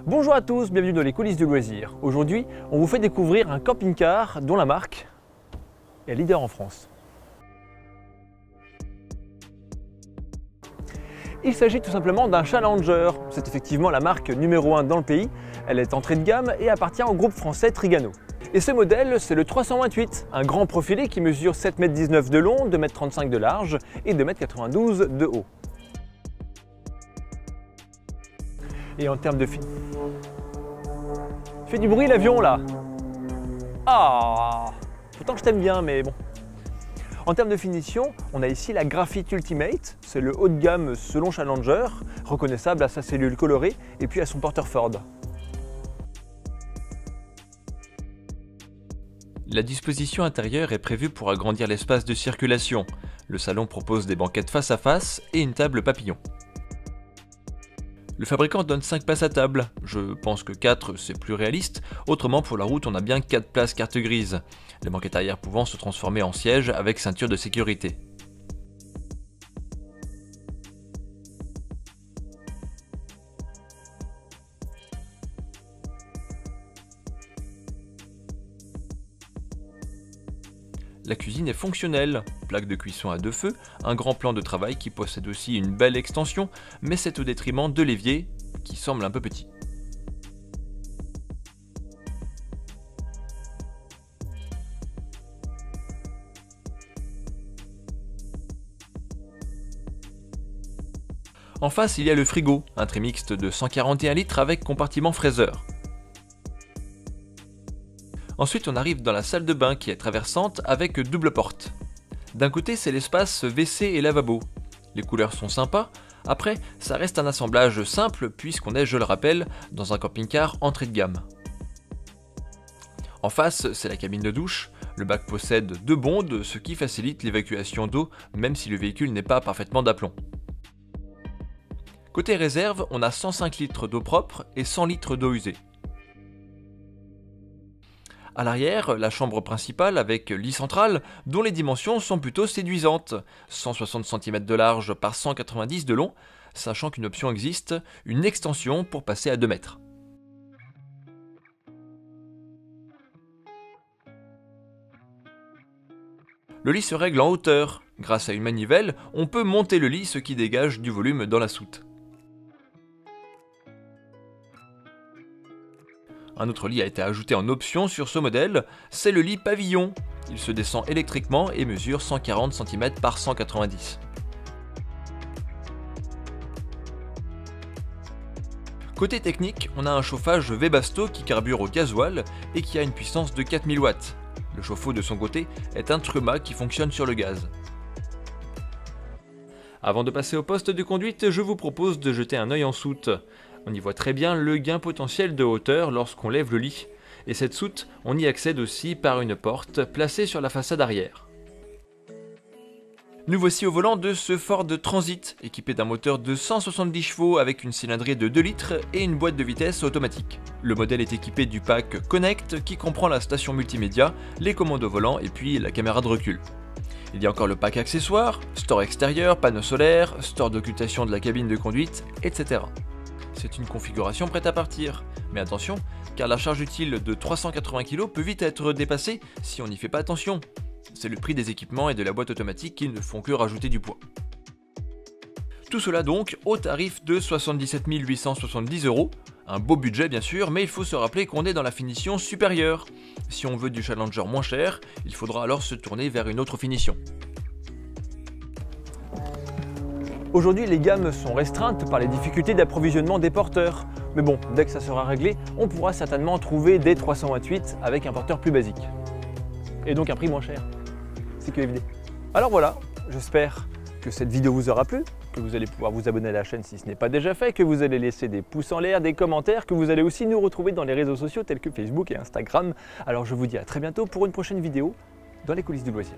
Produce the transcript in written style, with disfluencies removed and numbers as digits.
Bonjour à tous, bienvenue dans les coulisses du loisir. Aujourd'hui, on vous fait découvrir un camping-car dont la marque est leader en France. Il s'agit tout simplement d'un Challenger. C'est effectivement la marque numéro 1 dans le pays. Elle est entrée de gamme et appartient au groupe français Trigano. Et ce modèle, c'est le 328, un grand profilé qui mesure 7,19 m de long, 2,35 m de large et 2,92 m de haut. Et en termes de il fait du bruit l'avion là. Ah, pourtant que je t'aime bien, mais bon. En termes de finition, on a ici la Graphite Ultimate, c'est le haut de gamme selon Challenger, reconnaissable à sa cellule colorée et puis à son porteur Ford. La disposition intérieure est prévue pour agrandir l'espace de circulation. Le salon propose des banquettes face à face et une table papillon. Le fabricant donne 5 places à table, je pense que 4 c'est plus réaliste, autrement pour la route on a bien 4 places carte grise, les banquettes arrière pouvant se transformer en siège avec ceinture de sécurité. La cuisine est fonctionnelle, plaque de cuisson à 2 feux, un grand plan de travail qui possède aussi une belle extension, mais c'est au détriment de l'évier, qui semble un peu petit. En face, il y a le frigo, un trimixte de 141 litres avec compartiment fraiseur. Ensuite, on arrive dans la salle de bain qui est traversante avec double porte. D'un côté, c'est l'espace WC et lavabo. Les couleurs sont sympas. Après, ça reste un assemblage simple puisqu'on est, je le rappelle, dans un camping-car entrée de gamme. En face, c'est la cabine de douche. Le bac possède 2 bondes, ce qui facilite l'évacuation d'eau, même si le véhicule n'est pas parfaitement d'aplomb. Côté réserve, on a 105 litres d'eau propre et 100 litres d'eau usée. À l'arrière, la chambre principale avec lit central, dont les dimensions sont plutôt séduisantes, 160 cm de large par 190 de long, sachant qu'une option existe, une extension pour passer à 2 mètres. Le lit se règle en hauteur. Grâce à une manivelle, on peut monter le lit, ce qui dégage du volume dans la soute. Un autre lit a été ajouté en option sur ce modèle, c'est le lit pavillon. Il se descend électriquement et mesure 140 cm par 190. Côté technique, on a un chauffage Webasto qui carbure au gasoil et qui a une puissance de 4000 watts. Le chauffe-eau de son côté est un Truma qui fonctionne sur le gaz. Avant de passer au poste de conduite, je vous propose de jeter un œil en soute. On y voit très bien le gain potentiel de hauteur lorsqu'on lève le lit. Et cette soute, on y accède aussi par une porte placée sur la façade arrière. Nous voici au volant de ce Ford Transit, équipé d'un moteur de 170 chevaux avec une cylindrée de 2 litres et une boîte de vitesse automatique. Le modèle est équipé du pack Connect qui comprend la station multimédia, les commandes au volant et puis la caméra de recul. Il y a encore le pack accessoires, store extérieur, panneaux solaires, store d'occultation de la cabine de conduite, etc. C'est une configuration prête à partir. Mais attention, car la charge utile de 380 kg peut vite être dépassée si on n'y fait pas attention. C'est le prix des équipements et de la boîte automatique qui ne font que rajouter du poids. Tout cela donc au tarif de 77 870 €. Un beau budget bien sûr, mais il faut se rappeler qu'on est dans la finition supérieure. Si on veut du Challenger moins cher, il faudra alors se tourner vers une autre finition. Aujourd'hui, les gammes sont restreintes par les difficultés d'approvisionnement des porteurs. Mais bon, dès que ça sera réglé, on pourra certainement trouver des 328 avec un porteur plus basique. Et donc un prix moins cher. C'est que évident. Alors voilà, j'espère que cette vidéo vous aura plu, que vous allez pouvoir vous abonner à la chaîne si ce n'est pas déjà fait, que vous allez laisser des pouces en l'air, des commentaires, que vous allez aussi nous retrouver dans les réseaux sociaux tels que Facebook et Instagram. Alors je vous dis à très bientôt pour une prochaine vidéo dans les coulisses du loisir.